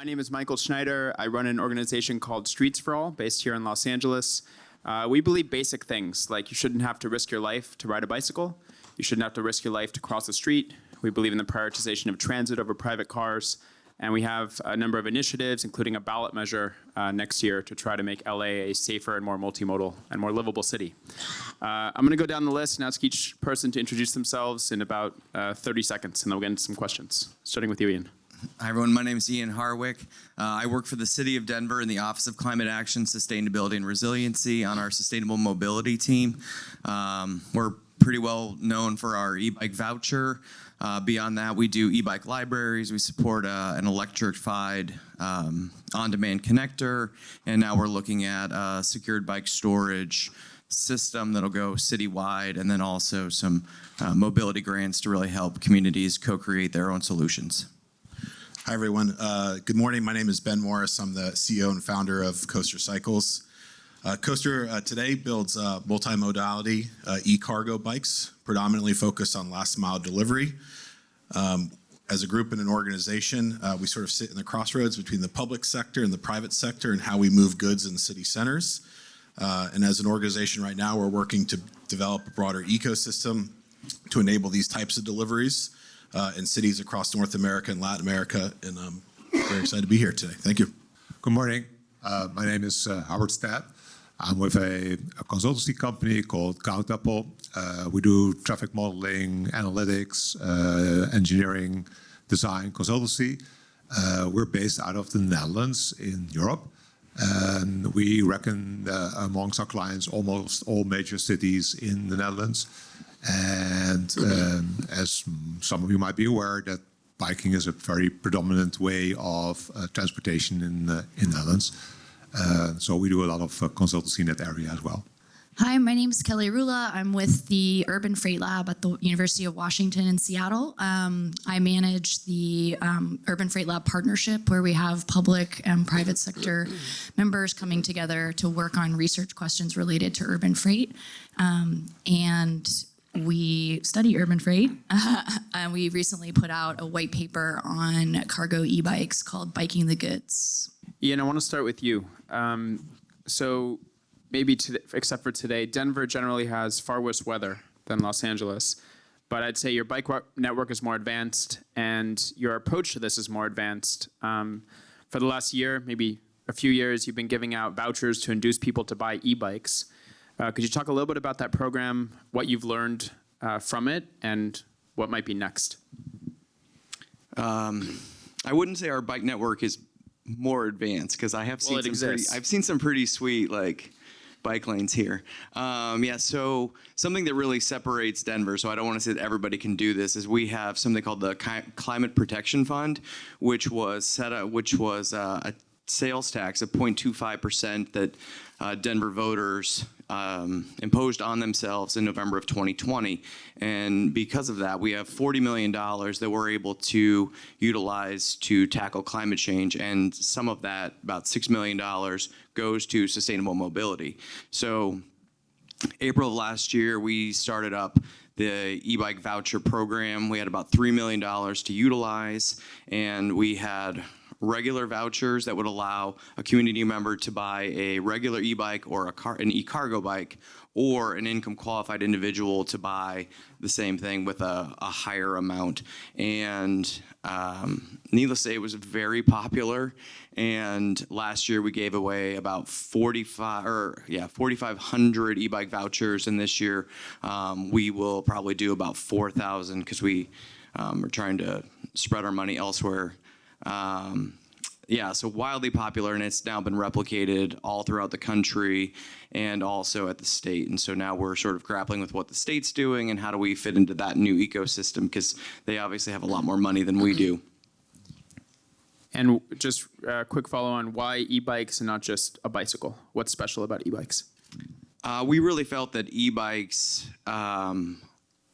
My name is Michael Schneider. I run an organization called Streets for All, based here in Los Angeles. We believe basic things, like you shouldn't have to risk your life to ride a bicycle. You shouldn't have to risk your life to cross the street. We believe in the prioritization of transit over private cars. And we have a number of initiatives, including a ballot measure next year to try to make LA a safer and more multimodal and more livable city. I'm going to go down the list and ask each person to introduce themselves in about 30 seconds, and then we'll get into some questions, starting with you, Ian. Hi, everyone. My name is Ian Harwick. I work for the City of Denver in the Office of Climate Action, Sustainability, and Resiliency on our Sustainable Mobility team. We're pretty well known for our e-bike voucher. Beyond that, we do e-bike libraries. We support an electrified on-demand connector. And now we're looking at a secured bike storage system that'll go citywide, and then also some mobility grants to really help communities co-create their own solutions. Hi, everyone. Good morning. My name is Ben Morris. I'm the CEO and founder of Coaster Cycles. Coaster today builds multimodality e-cargo bikes, predominantly focused on last mile delivery. As a group and an organization, we sort of sit in the crossroads between the public sector and the private sector and how we move goods in city centers. And as an organization right now, we're working to develop a broader ecosystem to enable these types of deliveries in cities across North America and Latin America. And I'm very excited to be here today. Thank you. Good morning. My name is Howard Stadt. I'm with a consultancy company called Countapple. We do traffic modeling, analytics, engineering, design, consultancy. We're based out of the Netherlands in Europe. And we reckon amongst our clients almost all major cities in the Netherlands. And as some of you might be aware, that biking is a very predominant way of transportation in the Netherlands. So we do a lot of consultancy in that area as well. Hi, my name is Kelly Rula. I'm with the Urban Freight Lab at the University of Washington in Seattle. I manage the Urban Freight Lab partnership, where we have public and private sector members coming together to work on research questions related to urban freight. And we study urban freight. And we recently put out a white paper on cargo e-bikes called Biking the Goods. Ian, I want to start with you. So maybe except for today, Denver generally has far worse weather than Los Angeles. But I'd say your bike network is more advanced, and your approach to this is more advanced. For the last year, maybe a few years, you've been giving out vouchers to induce people to buy e-bikes. Could you talk a little bit about that program, what you've learned from it, and what might be next? I wouldn't say our bike network is more advanced, because I have seen I've seen some pretty sweet bike lanes here. So something that really separates Denver, so I don't want to say that everybody can do this, is we have something called the Climate Protection Fund, which was set up, a sales tax of 0.25% that Denver voters imposed on themselves in November of 2020. And because of that, we have $40 million that we're able to utilize to tackle climate change. And some of that, about $6 million, goes to sustainable mobility. So April of last year, we started up the e-bike voucher program. We had about $3 million to utilize, and we had regular vouchers that would allow a community member to buy a regular e-bike or an e-cargo bike, or an income qualified individual to buy the same thing with a higher amount. And needless to say, it was very popular. And last year we gave away about 4,500 e-bike vouchers, and this year we will probably do about 4,000, because we are trying to spread our money elsewhere. So wildly popular, and it's now been replicated all throughout the country and also at the state. And so now we're sort of grappling with what the state's doing and how do we fit into that new ecosystem, because they obviously have a lot more money than we do. And just a quick follow on, why e-bikes and not just a bicycle? What's special about e-bikes? We really felt that e-bikes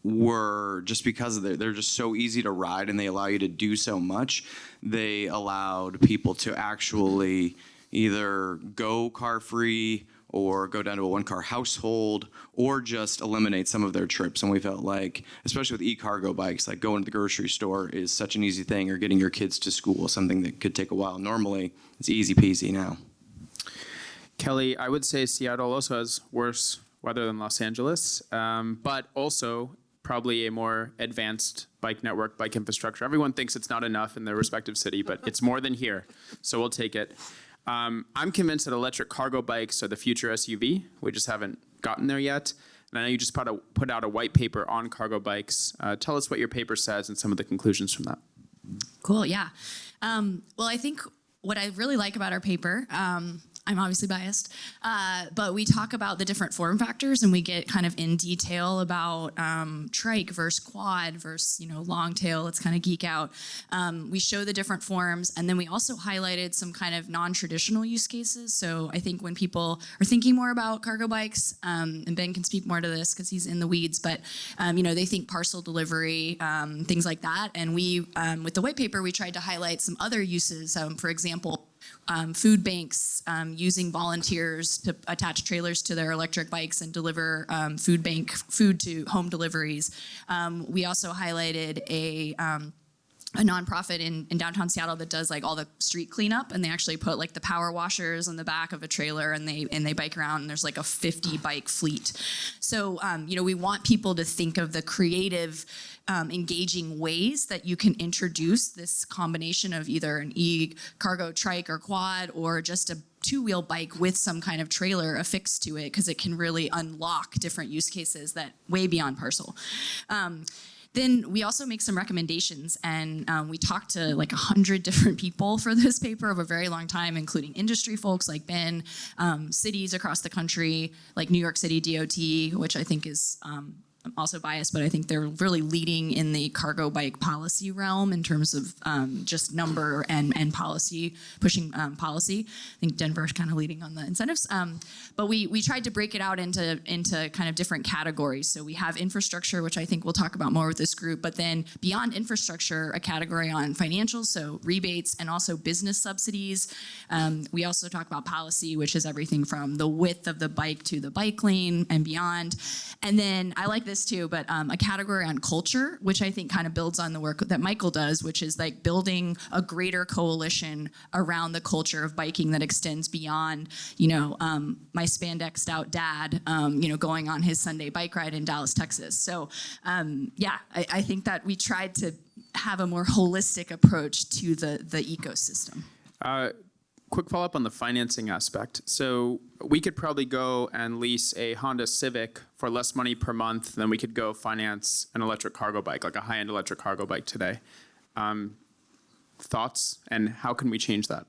were, just because they're just so easy to ride and they allow you to do so much, they allowed people to actually either go car-free or go down to a one-car household, or just eliminate some of their trips. And we felt like, especially with e-cargo bikes, like going to the grocery store is such an easy thing, or getting your kids to school, something that could take a while. Normally, it's easy peasy now. Kelly, I would say Seattle also has worse weather than Los Angeles, but also probably a more advanced bike network, bike infrastructure. Everyone thinks it's not enough in their respective city, but it's more than here, so we'll take it. I'm convinced that electric cargo bikes are the future SUV. We just haven't gotten there yet. And I know you just put out a white paper on cargo bikes. Tell us what your paper says and some of the conclusions from that. Cool, yeah. Well, I think what I really like about our paper, I'm obviously biased, but we talk about the different form factors, and we get kind of in detail about trike versus quad versus long tail. Let's kind of geek out. We show the different forms, and then we also highlighted some kind of non-traditional use cases. So I think when people are thinking more about cargo bikes, and Ben can speak more to this because he's in the weeds, but they think parcel delivery, things like that. And we, with the white paper, we tried to highlight some other uses. For example, food banks using volunteers to attach trailers to their electric bikes and deliver food to home deliveries. We also highlighted a nonprofit in downtown Seattle that does like all the street cleanup, and they actually put like the power washers on the back of a trailer, and they bike around, and there's like a 50 bike fleet. So we want people to think of the creative, engaging ways that you can introduce this combination of either an e-cargo trike or quad, or just a two-wheel bike with some kind of trailer affixed to it, because it can really unlock different use cases that way beyond parcel. Then we also make some recommendations, and we talked to like 100 different people for this paper over a very long time, including industry folks like Ben, cities across the country, like New York City DOT, which I think is I'm also biased, but I think they're really leading in the cargo bike policy realm in terms of just number and policy, pushing policy. I think Denver's kind of leading on the incentives. But we tried to break it out into kind of different categories. So we have infrastructure, which I think we'll talk about more with this group, but then beyond infrastructure, a category on financials, so rebates, and also business subsidies. We also talk about policy, which is everything from the width of the bike to the bike lane and beyond. And then I like this too, but a category on culture, which I think kind of builds on the work that Michael does, which is like building a greater coalition around the culture of biking that extends beyond, my spandexed out dad, going on his Sunday bike ride in Dallas, Texas. So I think that we tried to have a more holistic approach to the ecosystem. Quick follow-up on the financing aspect. So we could probably go and lease a Honda Civic for less money per month than we could go finance an electric cargo bike, like a high-end electric cargo bike today. Thoughts, and how can we change that?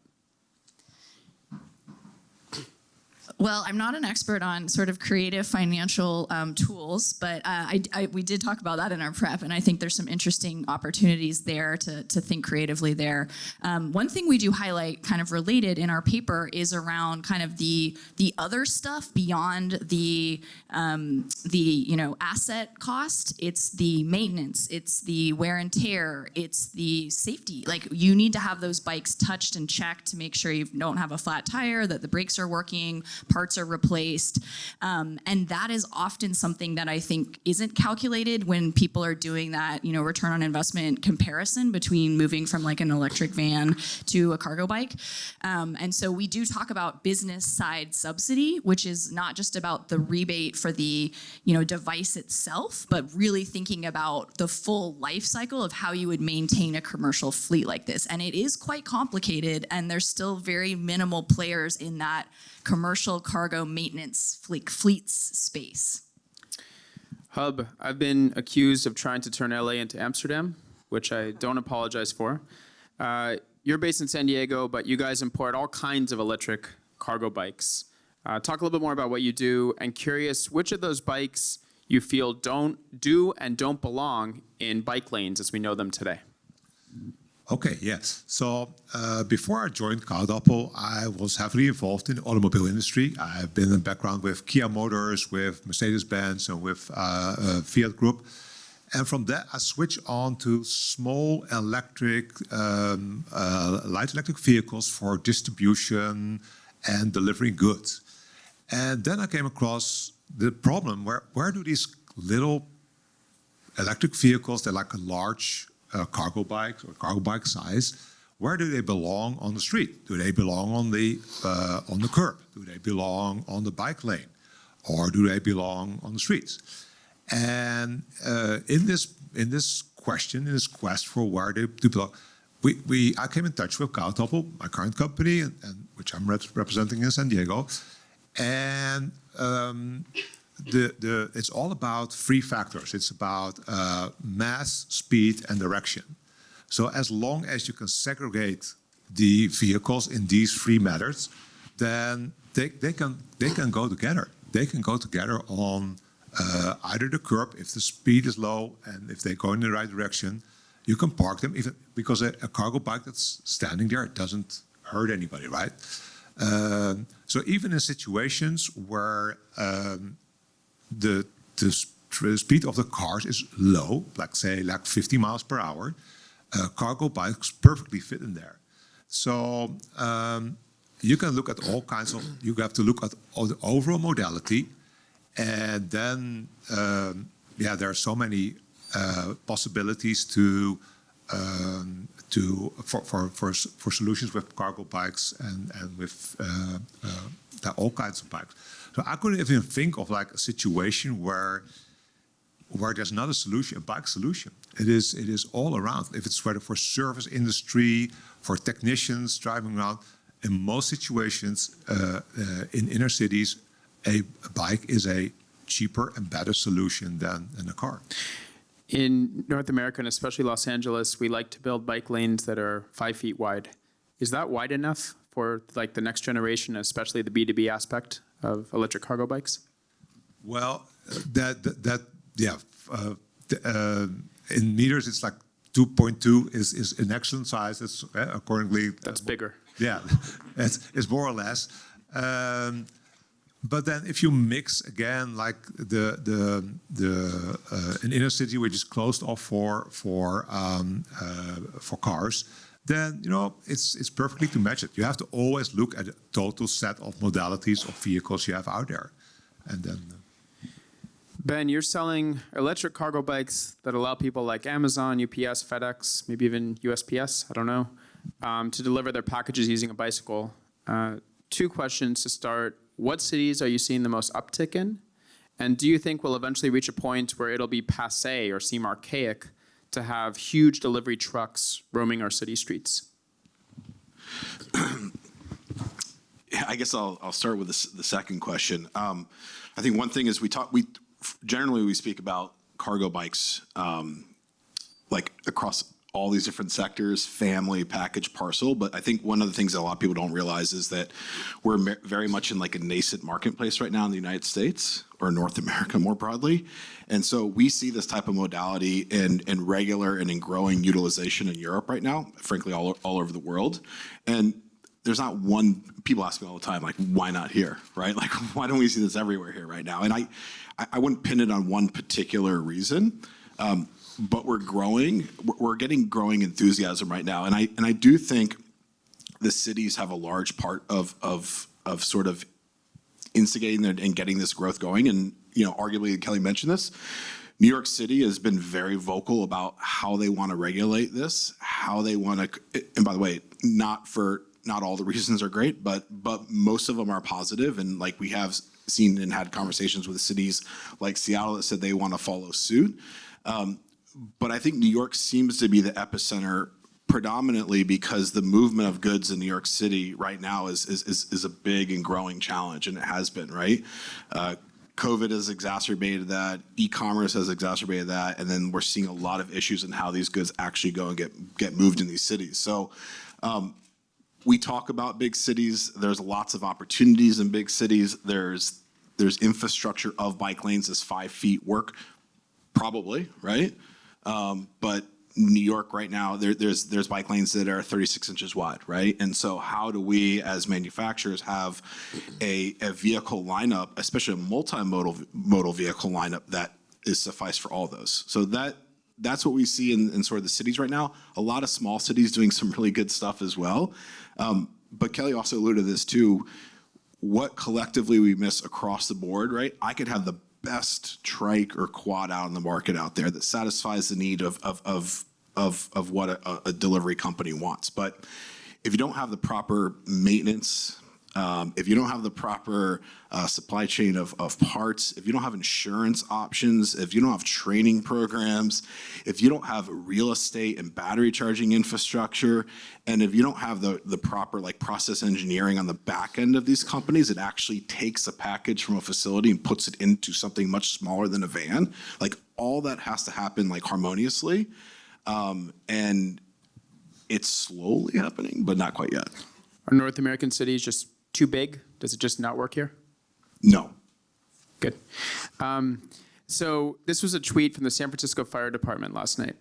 Well, I'm not an expert on sort of creative financial tools, but we did talk about that in our prep, and I think there's some interesting opportunities there to think creatively there. One thing we do highlight, kind of related in our paper, is around kind of the other stuff beyond the asset cost. It's the maintenance, it's the wear and tear, it's the safety. Like, you need to have those bikes touched and checked to make sure you don't have a flat tire, that the brakes are working, parts are replaced. And that is often something that I think isn't calculated when people are doing that, return on investment comparison between moving from like an electric van to a cargo bike. And so we do talk about business side subsidy, which is not just about the rebate for the, device itself, but really thinking about the full life cycle of how you would maintain a commercial fleet like this. And it is quite complicated, and there's still very minimal players in that commercial cargo maintenance fleets space. Hub, I've been accused of trying to turn LA into Amsterdam, which I don't apologize for. You're based in San Diego, but you guys import all kinds of electric cargo bikes. Talk a little bit more about what you do, and curious which of those bikes you feel don't belong in bike lanes as we know them today. Okay, yes. So before I joined CoMotion, I was heavily involved in the automobile industry. I've been in a background with Kia Motors, with Mercedes-Benz, and with Fiat Group. And from that, I switched on to small electric, light electric vehicles for distribution and delivering goods. And then I came across the problem where do these little electric vehicles, they're like a large cargo bike or cargo bike size, where do they belong on the street? Do they belong on the curb? Do they belong on the bike lane? Or do they belong on the streets? And in this quest for where they do belong, I came in touch with Countable, my current company, and which I'm representing in San Diego, and it's all about three factors. It's about mass, speed, and direction. So as long as you can segregate the vehicles in these three matters, then they can go together. They can go together on either the curb if the speed is low, and if they go in the right direction, you can park them, even because a cargo bike that's standing there doesn't hurt anybody, right? So even in situations where the speed of the cars is low, like 50 miles per hour, cargo bikes perfectly fit in there. So you can look at all kinds of, you have to look at all the overall modality, and then there are so many possibilities for solutions with cargo bikes and with all kinds of bikes. So I couldn't even think of like a situation where there's not a solution, a bike solution. It is all around. If it's whether for service industry, for technicians driving around, in most situations in inner cities, a bike is a cheaper and better solution than a car. In North America, and especially Los Angeles, we like to build bike lanes that are 5 feet wide. Is that wide enough for like the next generation, especially the B2B aspect of electric cargo bikes? Well, in meters, it's like 2.2 is an excellent size. It's accordingly. That's bigger. Yeah, it's more or less. But then, if you mix again, like an inner city which is closed off for cars, then it's perfectly to match it. You have to always look at a total set of modalities of vehicles you have out there, and then. Ben, you're selling electric cargo bikes that allow people like Amazon, UPS, FedEx, maybe even USPS, I don't know, to deliver their packages using a bicycle. 2 questions to start. What cities are you seeing the most uptick in? And do you think we'll eventually reach a point where it'll be passé or seem archaic to have huge delivery trucks roaming our city streets? I guess I'll start with the second question. I think one thing is we generally speak about cargo bikes like across all these different sectors, family, package, parcel. But I think one of the things that a lot of people don't realize is that we're very much in like a nascent marketplace right now in the United States or North America more broadly. And so we see this type of modality in regular and in growing utilization in Europe right now, frankly, all over the world. And there's not one, people ask me all the time, like, why not here, right? Like, why don't we see this everywhere here right now? And I wouldn't pin it on one particular reason. But we're growing. We're getting growing enthusiasm right now, and I do think the cities have a large part of sort of instigating and getting this growth going. And arguably, Kelly mentioned this. New York City has been very vocal about how they want to regulate this, how they want to. And by the way, not all the reasons are great, but most of them are positive. And like we have seen and had conversations with cities like Seattle that said they want to follow suit. But I think New York seems to be the epicenter predominantly because the movement of goods in New York City right now is a big and growing challenge, and it has been, right? COVID has exacerbated that, e-commerce has exacerbated that, and then we're seeing a lot of issues in how these goods actually go and get moved in these cities. So we talk about big cities. There's lots of opportunities in big cities. There's infrastructure of bike lanes as 5 feet work, probably, right? But New York right now, there's bike lanes that are 36 inches wide, right? And so how do we as manufacturers have a vehicle lineup, especially a multimodal vehicle lineup that is suffice for all those? So that's what we see in sort of the cities right now. A lot of small cities doing some really good stuff as well. But Kelly also alluded to this too. what collectively we miss across the board, right? I could have the best trike or quad out in the market out there that satisfies the need of what a delivery company wants. But if you don't have the proper maintenance, if you don't have the proper supply chain of parts, if you don't have insurance options, if you don't have training programs, if you don't have real estate and battery charging infrastructure, and if you don't have the proper like process engineering on the back end of these companies, it actually takes a package from a facility and puts it into something much smaller than a van. Like all that has to happen like harmoniously. And it's slowly happening, but not quite yet. Are North American cities just too big? Does it just not work here? No. Good. So this was a tweet from the San Francisco Fire Department last night,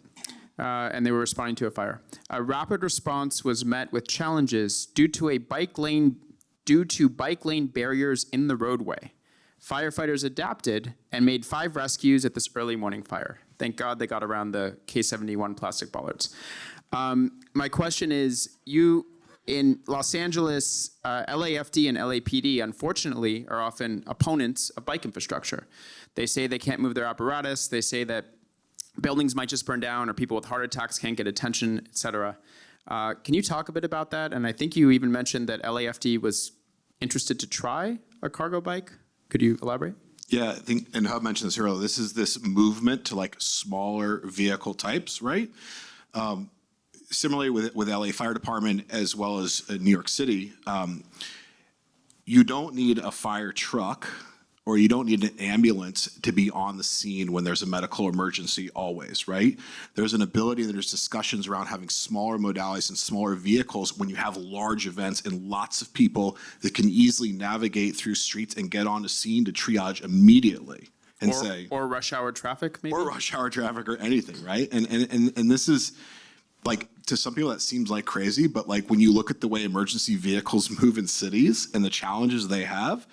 and they were responding to a fire. A rapid response was met with challenges due to bike lane barriers in the roadway. Firefighters adapted and made 5 rescues at this early morning fire. Thank God they got around the K71 plastic bollards. My question is, in Los Angeles, LAFD and LAPD, unfortunately, are often opponents of bike infrastructure. They say they can't move their apparatus. They say that buildings might just burn down or people with heart attacks can't get attention, et cetera. Can you talk a bit about that? And I think you even mentioned that LAFD was interested to try a cargo bike. Could you elaborate? Yeah, I think, and Hub mentioned this earlier, this is this movement to like smaller vehicle types, right? Similarly with LA Fire Department as well as New York City, you don't need a fire truck or you don't need an ambulance to be on the scene when there's a medical emergency always, right? There's an ability and there's discussions around having smaller modalities and smaller vehicles when you have large events and lots of people that can easily navigate through streets and get on the scene to triage immediately and or rush hour traffic, maybe? Or rush hour traffic or anything, right? And this is, like, to some people that seems like crazy, but like when you look at the way emergency vehicles move in cities and the challenges they have,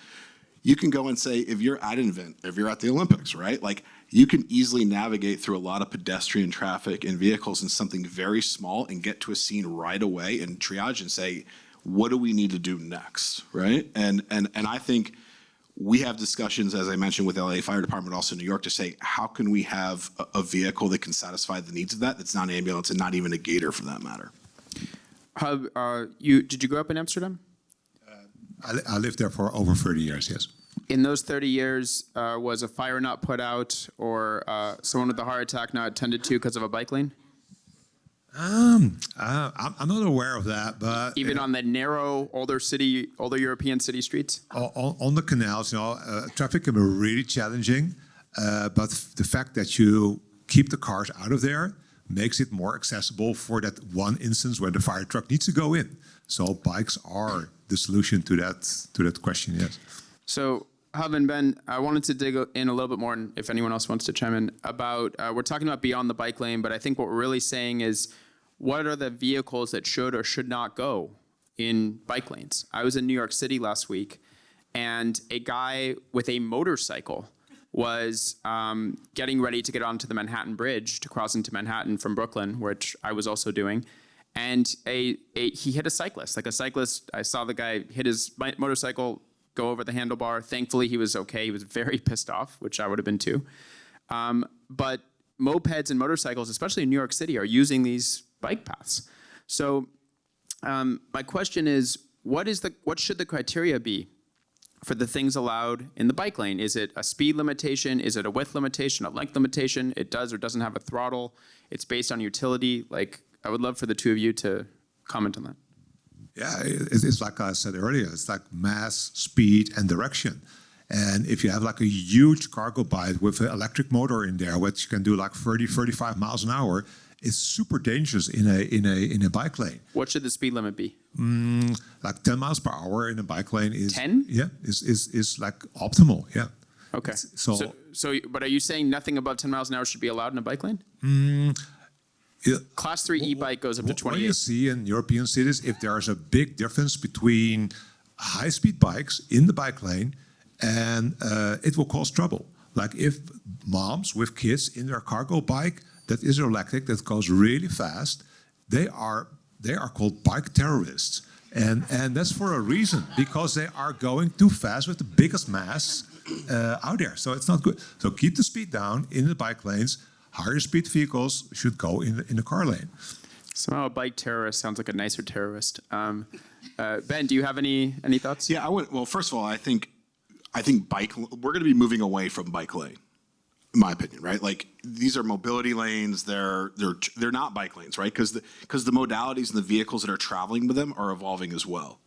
you can go and say, if you're at an event, if you're at the Olympics, right? Like you can easily navigate through a lot of pedestrian traffic and vehicles in something very small and get to a scene right away and triage and say, what do we need to do next, right? And I think we have discussions, as I mentioned, with LA Fire Department, also New York, to say, how can we have a vehicle that can satisfy the needs of that's not an ambulance and not even a gator for that matter? Did you grow up in Amsterdam? I lived there for over 30 years, yes. In those 30 years, was a fire not put out or someone with a heart attack not attended to because of a bike lane? I'm not aware of that, but even on the narrow, older European city streets? On the canals, traffic can be really challenging, but the fact that you keep the cars out of there makes it more accessible for that one instance where the fire truck needs to go in. So bikes are the solution to that question, yes. So, Hub and Ben, I wanted to dig in a little bit more, and if anyone else wants to chime in, about, we're talking about beyond the bike lane, but I think what we're really saying is, what are the vehicles that should or should not go in bike lanes? I was in New York City last week, and a guy with a motorcycle was getting ready to get onto the Manhattan Bridge to cross into Manhattan from Brooklyn, which I was also doing. And he hit a cyclist. Like a cyclist, I saw the guy hit his motorcycle, go over the handlebar. Thankfully, he was okay. He was very pissed off, which I would have been too. But mopeds and motorcycles, especially in New York City, are using these bike paths. So my question is, what should the criteria be for the things allowed in the bike lane? Is it a speed limitation? Is it a width limitation, a length limitation? It does or doesn't have a throttle. It's based on utility. Like, I would love for the two of you to comment on that. Yeah, it's like I said earlier, it's like mass, speed, and direction. And if you have like a huge cargo bike with an electric motor in there, which can do like 30, 35 miles an hour, it's super dangerous in a bike lane. What should the speed limit be? Like 10 miles per hour in a bike lane is 10? Yeah, is like optimal. Yeah. Okay. So, but are you saying nothing above 10 miles an hour should be allowed in a bike lane? Class 3 e-bike goes up to 28. What you see in European cities, if there's a big difference between high-speed bikes in the bike lane, and it will cause trouble. Like if moms with kids in their cargo bike that is electric, that goes really fast, they are called bike terrorists. And that's for a reason, because they are going too fast with the biggest mass out there. So it's not good. So keep the speed down in the bike lanes. Higher speed vehicles should go in the car lane. Somehow a bike terrorist sounds like a nicer terrorist. Ben, do you have any thoughts? Yeah, well, first of all, I think we're going to be moving away from bike lane, in my opinion, right? Like, these are mobility lanes. They're not bike lanes, right? Because the modalities and the vehicles that are traveling with them are evolving as well.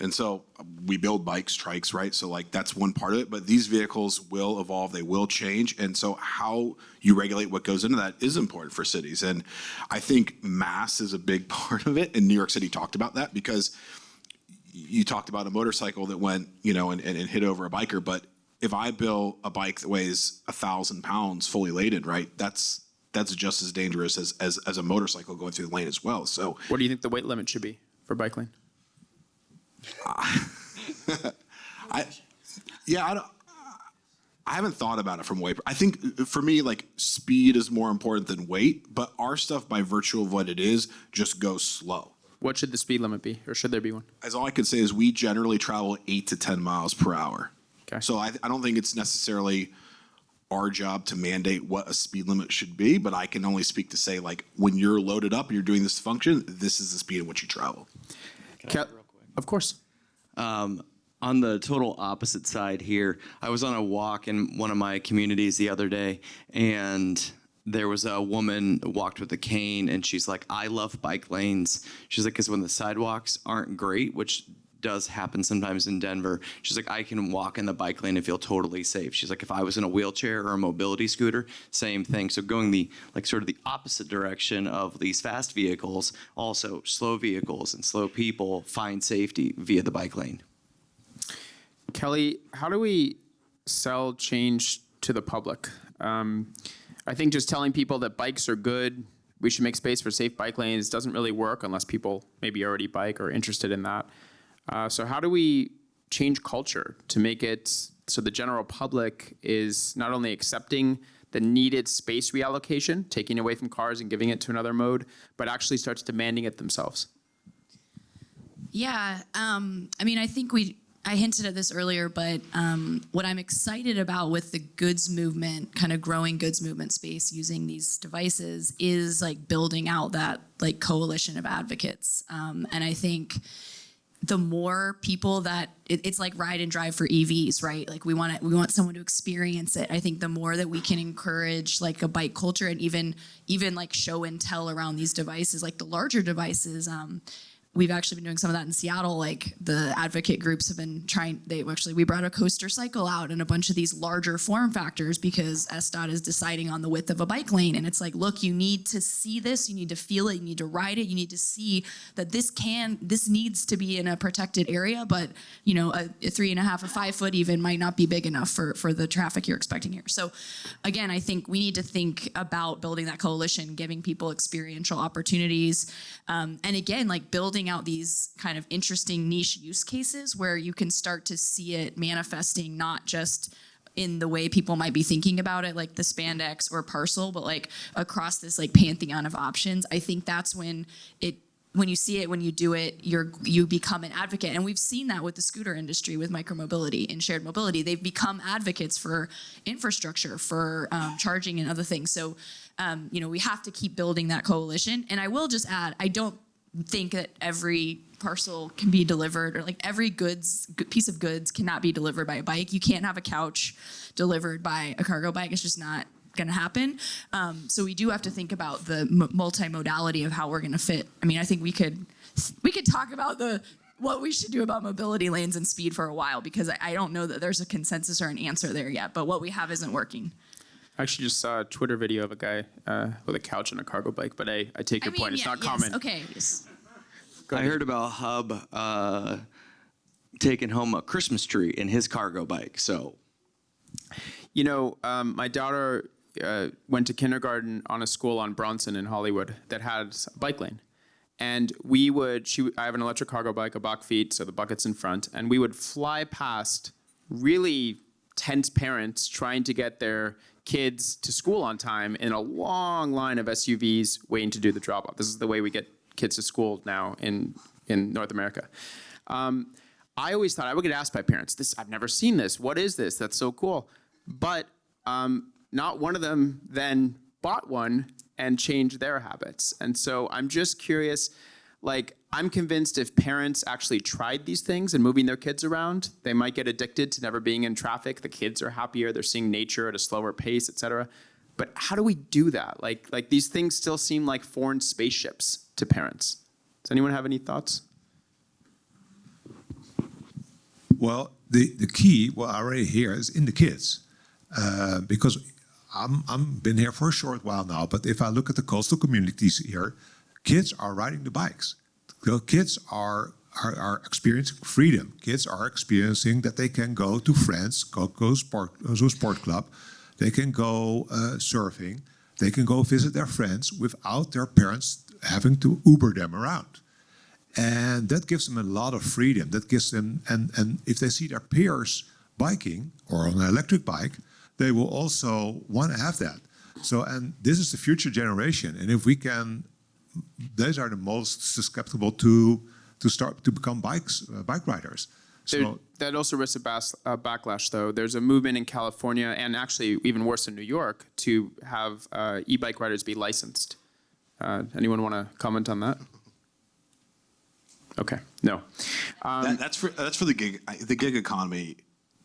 And so we build bikes, trikes, right? So like that's one part of it, but these vehicles will evolve, they will change. And so how you regulate what goes into that is important for cities. And I think mass is a big part of it. And New York City talked about that, because you talked about a motorcycle that went, and hit over a biker. But if I build a bike that weighs 1,000 pounds fully laden, right? That's just as dangerous as a motorcycle going through the lane as well. So what do you think the weight limit should be for bike lane? I haven't thought about it from weight. I think for me, like, speed is more important than weight, but our stuff, by virtue of what it is, just goes slow. What should the speed limit be, or should there be one? As all I could say is we generally travel 8 to 10 miles per hour. Okay. So I don't think it's necessarily our job to mandate what a speed limit should be, but I can only speak to say, like, when you're loaded up and you're doing this function, this is the speed at which you travel. Of course. On the total opposite side here, I was on a walk in one of my communities the other day, and there was a woman who walked with a cane, and she's like, I love bike lanes. She's like, because when the sidewalks aren't great, which does happen sometimes in Denver, she's like, I can walk in the bike lane and feel totally safe. She's like, if I was in a wheelchair or a mobility scooter, same thing. So going the sort of the opposite direction of these fast vehicles, also slow vehicles and slow people find safety via the bike lane. Kelly, how do we sell change to the public? I think just telling people that bikes are good, we should make space for safe bike lanes, doesn't really work unless people maybe already bike or are interested in that. So how do we change culture to make it so the general public is not only accepting the needed space reallocation, taking away from cars and giving it to another mode, but actually starts demanding it themselves? Yeah, I think I hinted at this earlier, but what I'm excited about with the goods movement, kind of growing goods movement space using these devices, is like building out that like coalition of advocates. And I think the more people that it's like ride and drive for EVs, right? Like we want someone to experience it. I think the more that we can encourage like a bike culture and even like show and tell around these devices, like the larger devices. We've actually been doing some of that in Seattle. Like the advocate groups have been trying. We brought a coaster cycle out and a bunch of these larger form factors because SDOT is deciding on the width of a bike lane. And it's like, look, you need to see this, you need to feel it, you need to ride it, you need to see that this needs to be in a protected area, but a 3.5 or 5 foot even might not be big enough for the traffic you're expecting here. So again, I think we need to think about building that coalition, giving people experiential opportunities. And again, like building out these kind of interesting niche use cases where you can start to see it manifesting not just in the way people might be thinking about it, like the spandex or parcel, but like across this like pantheon of options. I think that's when you see it, when you do it, you become an advocate. And we've seen that with the scooter industry, with micromobility and shared mobility. They've become advocates for infrastructure, for charging and other things. So, we have to keep building that coalition. And I will just add, I don't think that every parcel can be delivered, or like every piece of goods cannot be delivered by a bike. You can't have a couch delivered by a cargo bike. It's just not going to happen. So we do have to think about the multimodality of how we're going to fit. I mean, I think we could talk about what we should do about mobility lanes and speed for a while, because I don't know that there's a consensus or an answer there yet, but what we have isn't working. I actually just saw a Twitter video of a guy with a couch and a cargo bike, but I take your point. It's not common. Okay. Yes. I heard about Hub taking home a Christmas tree in his cargo bike. So, my daughter went to kindergarten on a school on Bronson in Hollywood that had a bike lane. And I have an electric cargo bike, a buck feet, so the bucket's in front, and we would fly past really tense parents trying to get their kids to school on time in a long line of SUVs waiting to do the drop-off. This is the way we get kids to school now in in North America. I always thought I would get asked by parents, I've never seen this. What is this? That's so cool. But not one of them then bought one and changed their habits. And so I'm just curious, like, I'm convinced if parents actually tried these things and moving their kids around, they might get addicted to never being in traffic. The kids are happier. They're seeing nature at a slower pace, et cetera. But how do we do that? Like these things still seem like foreign spaceships to parents. Does anyone have any thoughts? Well, the key, what I already hear, is in the kids. Because I'm been here for a short while now, but if I look at the coastal communities here, kids are riding the bikes. The kids are experiencing freedom. Kids are experiencing that they can go to friends, go to a sport club. They can go surfing. They can go visit their friends without their parents having to Uber them around. And that gives them a lot of freedom. That gives them, and if they see their peers biking or on an electric bike, they will also want to have that. So, and this is the future generation. And if we can, those are the most susceptible to start to become bike riders. So that also risks a backlash, though. There's a movement in California, and actually even worse in New York, to have e-bike riders be licensed. Anyone want to comment on that? Okay, no. That's for the gig economy,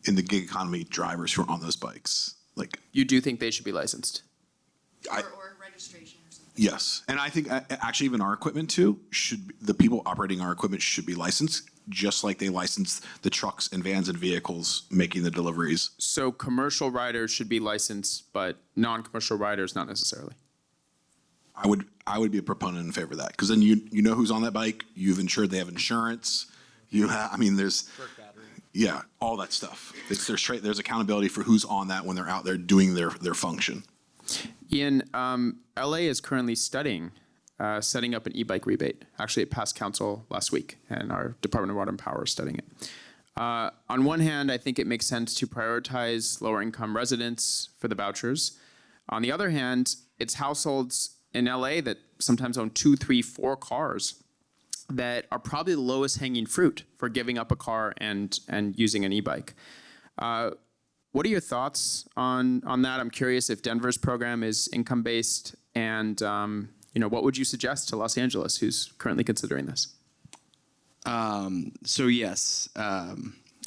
and the gig economy drivers who are on those bikes. Like, you do think they should be licensed? Or registration or something. Yes, and I think actually even our equipment too the people operating our equipment should be licensed, just like they license the trucks and vans and vehicles making the deliveries. So commercial riders should be licensed, but non-commercial riders not necessarily. I would be a proponent in favor of that, because then you know who's on that bike. You've insured. They have insurance. There's all that stuff. There's accountability for who's on that when they're out there doing their function. Ian, LA is currently studying setting up an e-bike rebate. Actually, it passed council last week, and our Department of Water and Power is studying it. On one hand, I think it makes sense to prioritize lower-income residents for the vouchers. On the other hand, it's households in LA that sometimes own 2, 3, 4 cars that are probably the lowest hanging fruit for giving up a car and using an e-bike. What are your thoughts on that? I'm curious if Denver's program is income-based, and what would you suggest to Los Angeles, who's currently considering this? So yes,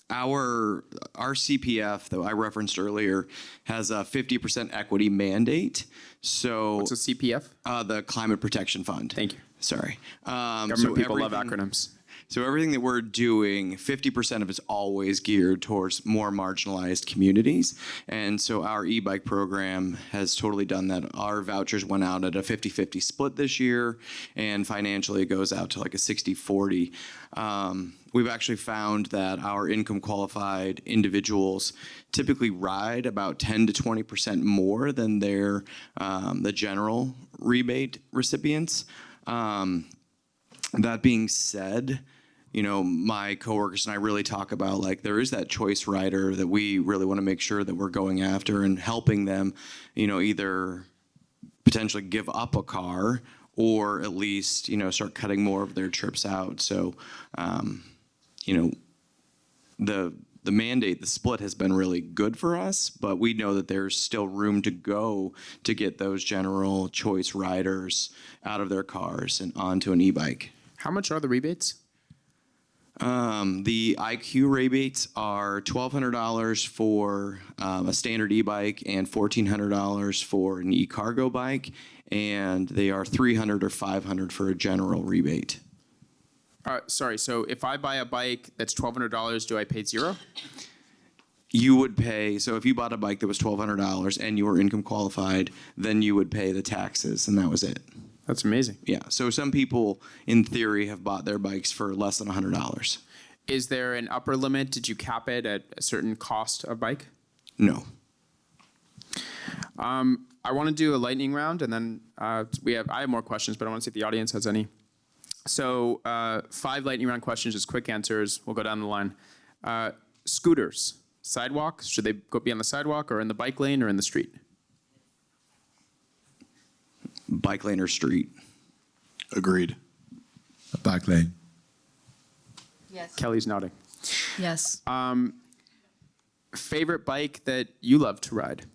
our CPF, that I referenced earlier, has a 50% equity mandate. So What's a CPF? The Climate Protection Fund. Thank you. Sorry. Government people love acronyms. So everything that we're doing, 50% of it's always geared towards more marginalized communities. And so our e-bike program has totally done that. Our vouchers went out at a 50-50 split this year, and financially it goes out to like a 60-40. We've actually found that our income qualified individuals typically ride about 10 to 20% more than their the general rebate recipients. That being said, my coworkers and I really talk about, like, there is that choice rider that we really want to make sure that we're going after and helping them, either potentially give up a car or at least, start cutting more of their trips out. So, the mandate, the split has been really good for us, but we know that there's still room to go to get those general choice riders out of their cars and onto an e-bike. How much are the rebates? The IQ rebates are $1,200 for a standard e-bike and $1,400 for an e-cargo bike, and they are $300 or $500 for a general rebate. Sorry, so if I buy a bike that's $1,200, do I pay zero? You would pay, so if you bought a bike that was $1,200 and you were income qualified, then you would pay the taxes, and that was it. That's amazing. Yeah, so some people, in theory, have bought their bikes for less than $100. Is there an upper limit? Did you cap it at a certain cost of bike? No. I want to do a lightning round, and then I have more questions, but I want to see if the audience has any. So 5 lightning round questions, just quick answers. We'll go down the line. Scooters, sidewalk. Should they be on the sidewalk or in the bike lane or in the street? Bike lane or street. Agreed. a bike lane. Yes. Kelly's nodding. Yes. Favorite bike that you love to ride?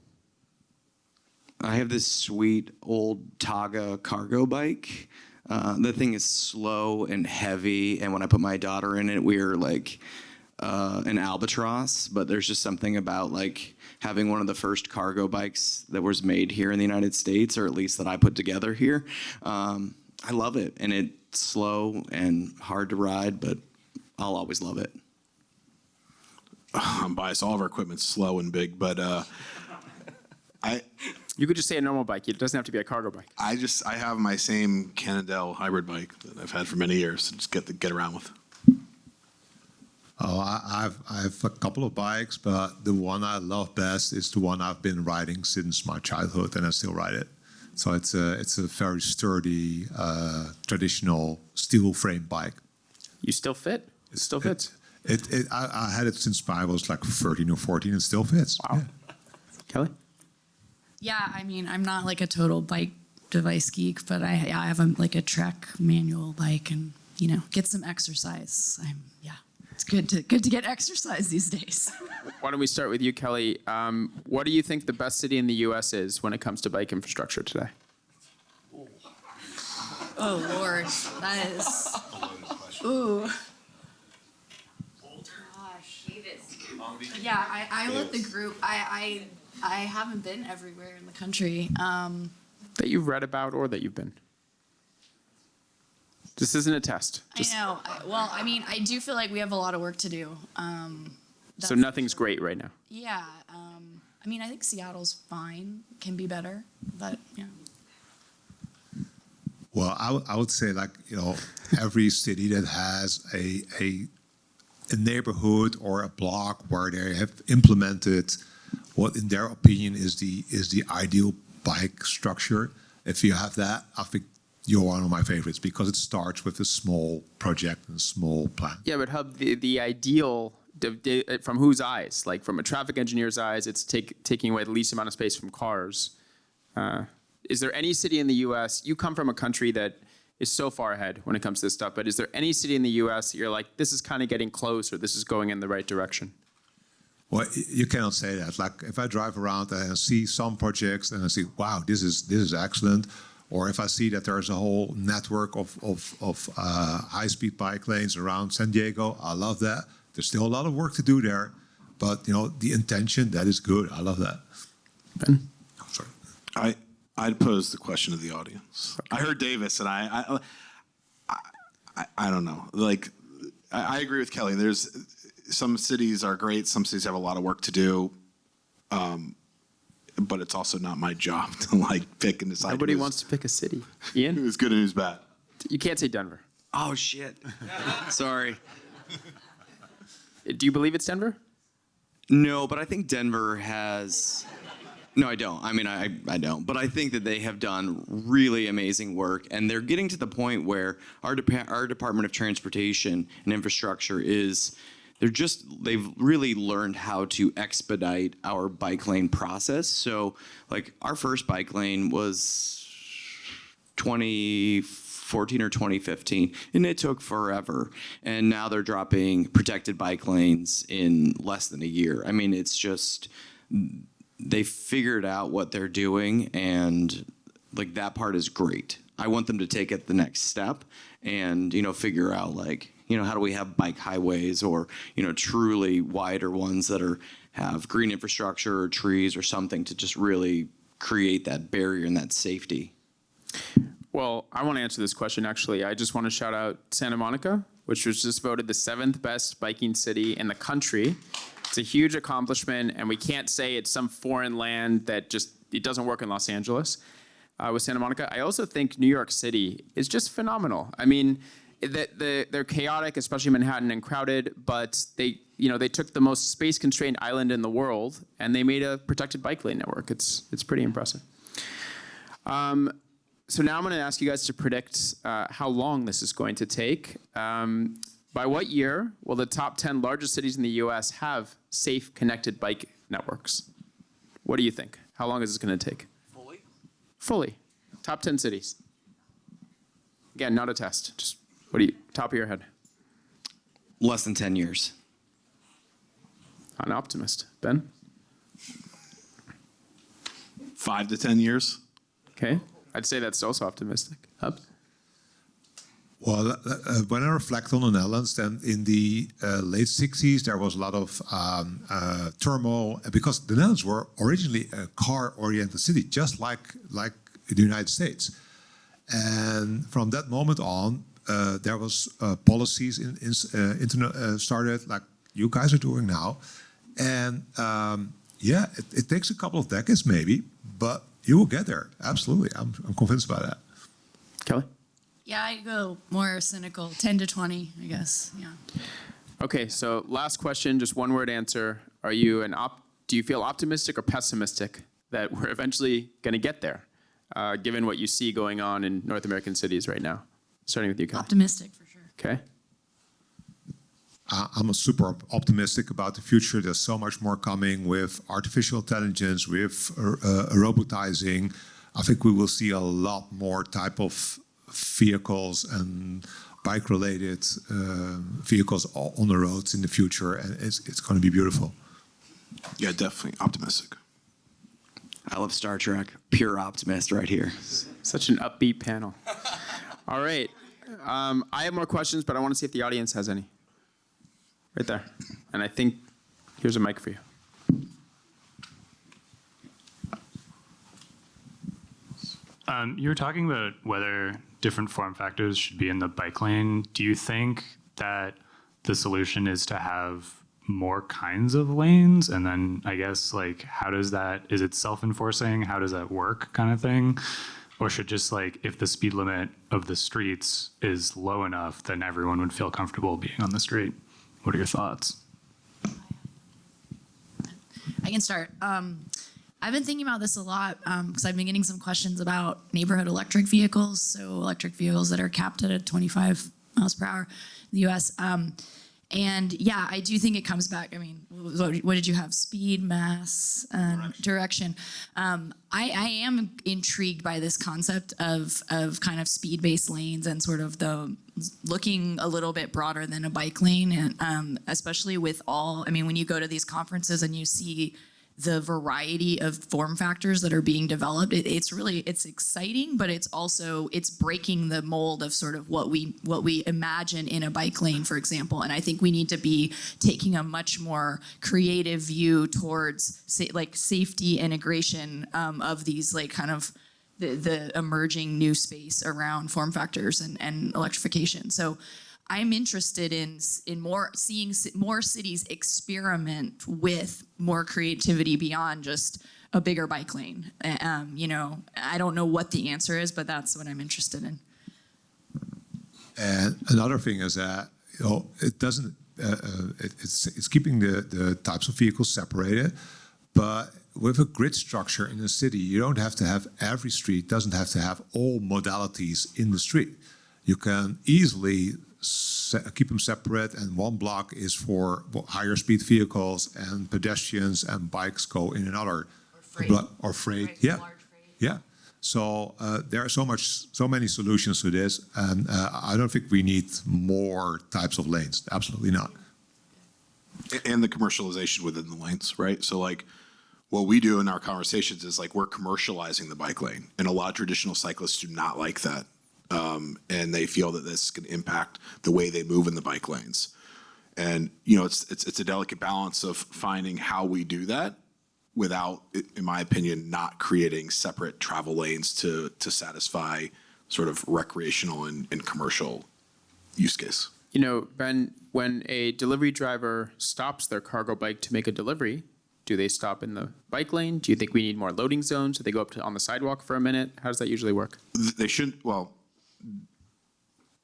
I have this sweet old Taga cargo bike. The thing is slow and heavy, and when I put my daughter in it, we're like an albatross. But there's just something about like having one of the first cargo bikes that was made here in the United States, or at least that I put together here. I love it, and it's slow and hard to ride, but I'll always love it. I'm biased. All of our equipment's slow and big, but You could just say a normal bike. It doesn't have to be a cargo bike. I have my same Cannondale hybrid bike that I've had for many years to just get around with. Oh, I have a couple of bikes, but the one I love best is the one I've been riding since my childhood, and I still ride it. So it's a very sturdy, traditional steel frame bike. You still fit? It still fits. I had it since I was like 13 or 14, and still fits. Wow. Yeah. Kelly? Yeah, I mean, I'm not like a total bike device geek, but I have a Trek manual bike, and get some exercise. It's good to get exercise these days. Why don't we start with you, Kelly? What do you think the best city in the U.S. is when it comes to bike infrastructure today? Oh Lord, that is. Ooh. Gosh. Yeah, I let the group. I haven't been everywhere in the country. That you've read about or that you've been? This isn't a test. I know. Well, I mean, I do feel like we have a lot of work to do. So nothing's great right now. Yeah. I mean, I think Seattle's fine. Can be better, but yeah. Well, I would say every city that has a neighborhood or a block where they have implemented what, in their opinion, is the ideal bike structure. If you have that, I think you're one of my favorites because it starts with a small project and a small plan. Yeah, but Hub, the ideal from whose eyes? Like from a traffic engineer's eyes, it's taking away the least amount of space from cars. Is there any city in the U.S., you come from a country that is so far ahead when it comes to this stuff, but is there any city in the U.S. that you're like, this is kind of getting close or this is going in the right direction? Well, you cannot say that. Like if I drive around and I see some projects and I see, wow, this is excellent. Or if I see that there's a whole network of high-speed bike lanes around San Diego, I love that. There's still a lot of work to do there, but the intention, that is good. I love that. Ben? Oh, sorry. I'd pose the question to the audience. Okay. I heard Davis, and I don't know. Like, I agree with Kelly. There's some cities are great. Some cities have a lot of work to do. But it's also not my job to pick and decide. Nobody wants to pick a city. Ian? Who's good and who's bad. You can't say Denver. Oh, shit. Sorry. Do you believe it's Denver? No, but I think Denver has... No, I don't. I mean, I don't. But I think that they have done really amazing work, and they're getting to the point where our Department of Transportation and Infrastructure they've really learned how to expedite our bike lane process. So, our first bike lane was 2014 or 2015, and it took forever. And now they're dropping protected bike lanes in less than a year. I mean, it's just... They figured out what they're doing, and that part is great. I want them to take it the next step and, figure out how do we have bike highways or, truly wider ones that have green infrastructure or trees or something to just really create that barrier and that safety. Well, I want to answer this question, actually. I just want to shout out Santa Monica, which was just voted the 7th best biking city in the country. It's a huge accomplishment, and we can't say it's some foreign land that it doesn't work in Los Angeles with Santa Monica. I also think New York City is just phenomenal. I mean, they're chaotic, especially Manhattan and crowded, but they took the most space-constrained island in the world, and they made a protected bike lane network. It's pretty impressive. So now I'm going to ask you guys to predict how long this is going to take. By what year will the top 10 largest cities in the U.S. have safe, connected bike networks? What do you think? How long is this going to take? Fully. Top 10 cities. Again, not a test. Just top of your head? Less than 10 years. An optimist. Ben? 5 to 10 years. Okay. I'd say that's also optimistic. Up? Well, when I reflect on the Netherlands, then in the late 60s, there was a lot of turmoil because the Netherlands were originally a car-oriented city, just like the United States. And from that moment on, there was policies started like you guys are doing now. And yeah, it takes a couple of decades maybe, but you will get there. Absolutely. I'm convinced about that. Kelly? Yeah, I go more cynical, 10 to 20, I guess. Yeah. Okay, so last question, just one word answer. Are you do you feel optimistic or pessimistic that we're eventually going to get there, given what you see going on in North American cities right now? Starting with you, Kelly. Optimistic for sure. Okay. I'm super optimistic about the future. There's so much more coming with artificial intelligence, with robotizing. I think we will see a lot more type of vehicles and bike-related vehicles on the roads in the future, and it's going to be beautiful. Yeah, definitely optimistic. I love Star Trek. Pure optimist right here. Such an upbeat panel. All right. I have more questions, but I want to see if the audience has any. Right there. And I think here's a mic for you. You were talking about whether different form factors should be in the bike lane. Do you think that the solution is to have more kinds of lanes? And then I guess, like, how does that, is it self-enforcing? How does that work kind of thing? Or should just, like, if the speed limit of the streets is low enough, then everyone would feel comfortable being on the street? What are your thoughts? I can start. I've been thinking about this a lot because I've been getting some questions about neighborhood electric vehicles, so electric vehicles that are capped at 25 miles per hour in the U.S. And yeah, I do think it comes back. I mean, what did you have? Speed, mass, direction. I am intrigued by this concept of kind of speed-based lanes and sort of the looking a little bit broader than a bike lane, and especially with all. I mean, when you go to these conferences and you see the variety of form factors that are being developed, it's exciting, but it's breaking the mold of sort of what we imagine in a bike lane, for example. And I think we need to be taking a much more creative view towards safety integration of these like kind of the emerging new space around form factors and electrification. So I'm interested in seeing more cities experiment with more creativity beyond just a bigger bike lane. I don't know what the answer is, but that's what I'm interested in. And another thing is that it doesn't. It's keeping the types of vehicles separated, but with a grid structure in a city, you don't have to have every street doesn't have to have all modalities in the street. You can easily keep them separate, and one block is for higher speed vehicles, and pedestrians and bikes go in another. Or freight. Yeah. Large freight. Yeah. So there are so many solutions to this, and I don't think we need more types of lanes. Absolutely not. And the commercialization within the lanes, right? So like what we do in our conversations is like we're commercializing the bike lane, and a lot of traditional cyclists do not like that. And they feel that this can impact the way they move in the bike lanes. And, it's a delicate balance of finding how we do that without, in my opinion, not creating separate travel lanes to satisfy sort of recreational and commercial use case. Ben, when a delivery driver stops their cargo bike to make a delivery, do they stop in the bike lane? Do you think we need more loading zones? Do they go up on the sidewalk for a minute? How does that usually work?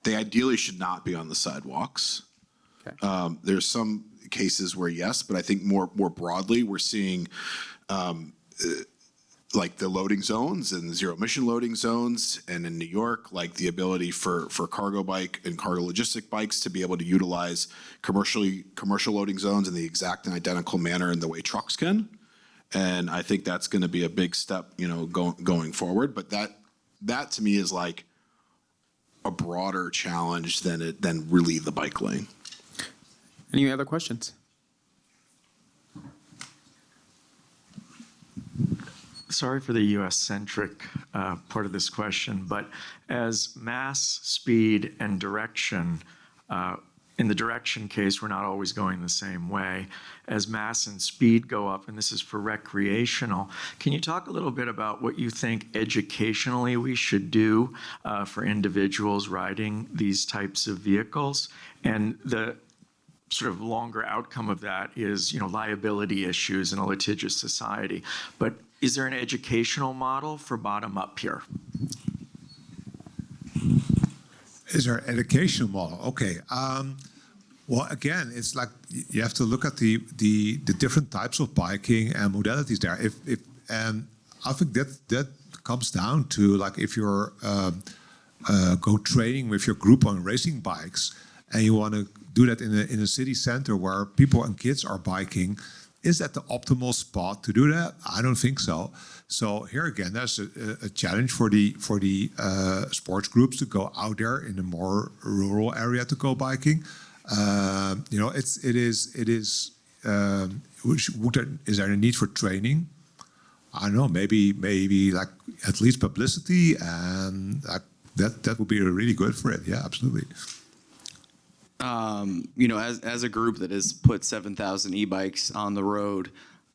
They ideally should not be on the sidewalks. Okay. There's some cases where yes, but I think more broadly, we're seeing like the loading zones and the zero emission loading zones, and in New York, like the ability for cargo bike and cargo logistic bikes to be able to utilize commercial loading zones in the exact and identical manner in the way trucks can. And I think that's going to be a big step, going forward. But that to me is like a broader challenge than really the bike lane. Any other questions? Sorry for the US-centric part of this question, but as mass, speed, and direction, in the direction case, we're not always going the same way. As mass and speed go up, and this is for recreational, can you talk a little bit about what you think educationally we should do for individuals riding these types of vehicles? And the sort of longer outcome of that is, liability issues in a litigious society. But is there an educational model for bottom up here? Is there an educational model? Okay. Well, again, it's like you have to look at the different types of biking and modalities there. And I think that comes down to, like, if you're go training with your group on racing bikes and you want to do that in a city center where people and kids are biking, is that the optimal spot to do that? I don't think so. So here again, there's a challenge for the sports groups to go out there in a more rural area to go biking. Is there a need for training? I don't know. Maybe like at least publicity, and that would be really good for it. Yeah, absolutely. As a group that has put 7,000 e-bikes on the road,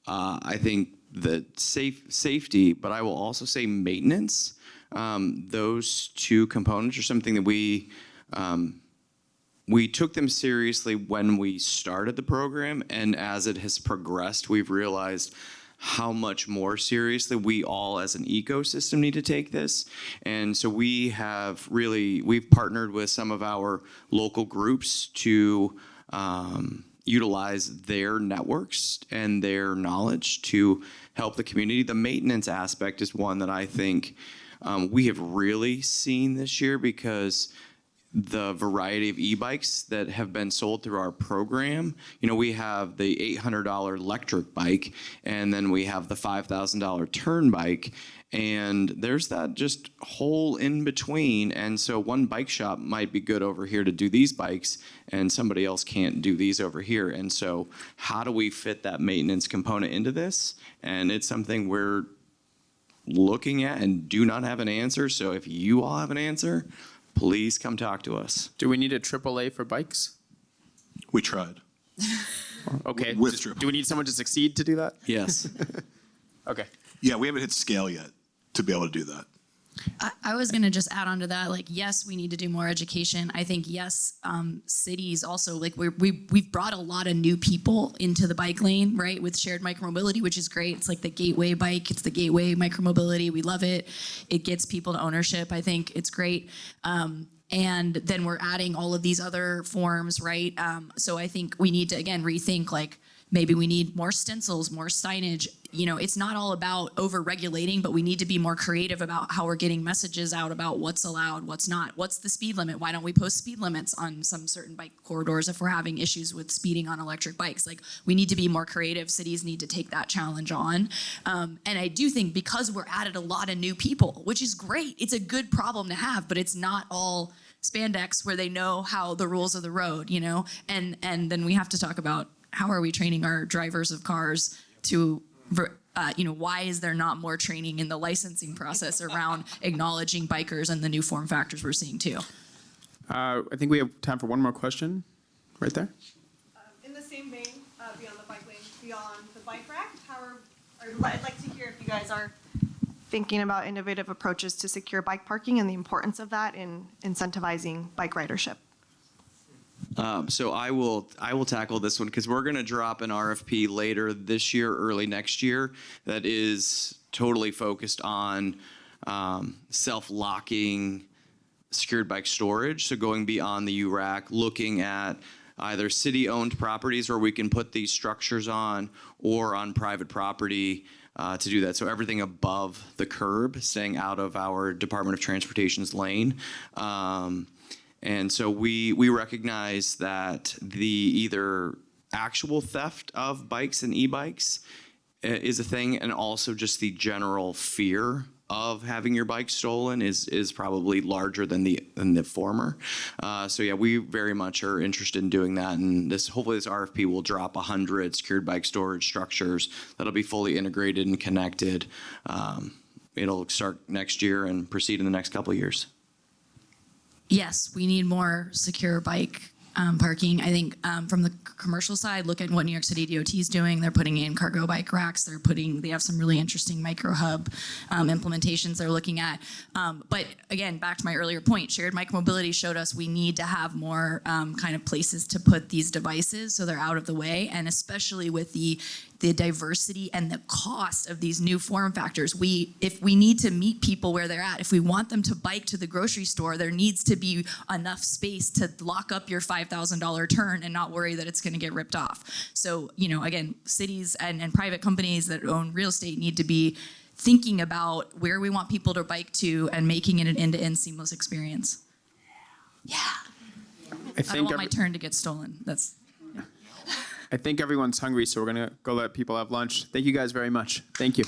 I think that safety, but I will also say maintenance, those two components are something that we took them seriously when we started the program, and as it has progressed, we've realized how much more seriously we all as an ecosystem need to take this. And so we've partnered with some of our local groups to utilize their networks and their knowledge to help the community. The maintenance aspect is one that I think we have really seen this year, because the variety of e-bikes that have been sold through our program. We have the $800 electric bike, and then we have the $5,000 turn bike, and there's that just hole in between. And so one bike shop might be good over here to do these bikes, and somebody else can't do these over here. And so how do we fit that maintenance component into this? And it's something we're looking at and do not have an answer. So if you all have an answer, please come talk to us. Do we need a AAA for bikes? We tried. Okay. With Do we need someone to succeed to do that? Yes. Okay. Yeah, we haven't hit scale yet to be able to do that. I was going to just add on to that, like, yes, we need to do more education. I think, yes, cities also, like, we've brought a lot of new people into the bike lane, right, with shared micromobility, which is great. It's like the gateway bike. It's the gateway micromobility. We love it. It gets people to ownership. I think it's great. And then we're adding all of these other forms, right? So I think we need to, again, rethink, like, maybe we need more stencils, more signage. It's not all about over-regulating, but we need to be more creative about how we're getting messages out about what's allowed, what's not. What's the speed limit? Why don't we post speed limits on some certain bike corridors if we're having issues with speeding on electric bikes? Like, we need to be more creative. Cities need to take that challenge on. And I do think because we're added a lot of new people, which is great, it's a good problem to have, but it's not all spandex where they know how the rules of the road, And then we have to talk about, how are we training our drivers of cars to, why is there not more training in the licensing process around acknowledging bikers and the new form factors we're seeing too? I think we have time for one more question right there. In the same vein, beyond the bike lane, beyond the bike rack, I'd like to hear if you guys are thinking about innovative approaches to secure bike parking and the importance of that in incentivizing bike ridership. So I will tackle this one, because we're going to drop an RFP later this year, early next year, that is totally focused on self-locking secured bike storage. So going beyond the URAC, looking at either city-owned properties where we can put these structures on, or on private property to do that. So everything above the curb, staying out of our Department of Transportation's lane. And so we recognize that the either actual theft of bikes and e-bikes is a thing, and also just the general fear of having your bike stolen is probably larger than the former. So yeah, we very much are interested in doing that, and hopefully this RFP will drop 100 secured bike storage structures that'll be fully integrated and connected. It'll start next year and proceed in the next couple of years. Yes, we need more secure bike parking. I think from the commercial side, look at what New York City DOT is doing. They're putting in cargo bike racks. They have some really interesting micro hub implementations they're looking at. But again, back to my earlier point, shared micromobility showed us we need to have more kind of places to put these devices so they're out of the way, and especially with the diversity and the cost of these new form factors. If we need to meet people where they're at, if we want them to bike to the grocery store, there needs to be enough space to lock up your $5,000 turn and not worry that it's going to get ripped off. So, again, cities and private companies that own real estate need to be thinking about where we want people to bike to and making it an end-to-end seamless experience. Yeah. I don't want my turn to get stolen. I think everyone's hungry, so we're going to go let people have lunch. Thank you guys very much. Thank you.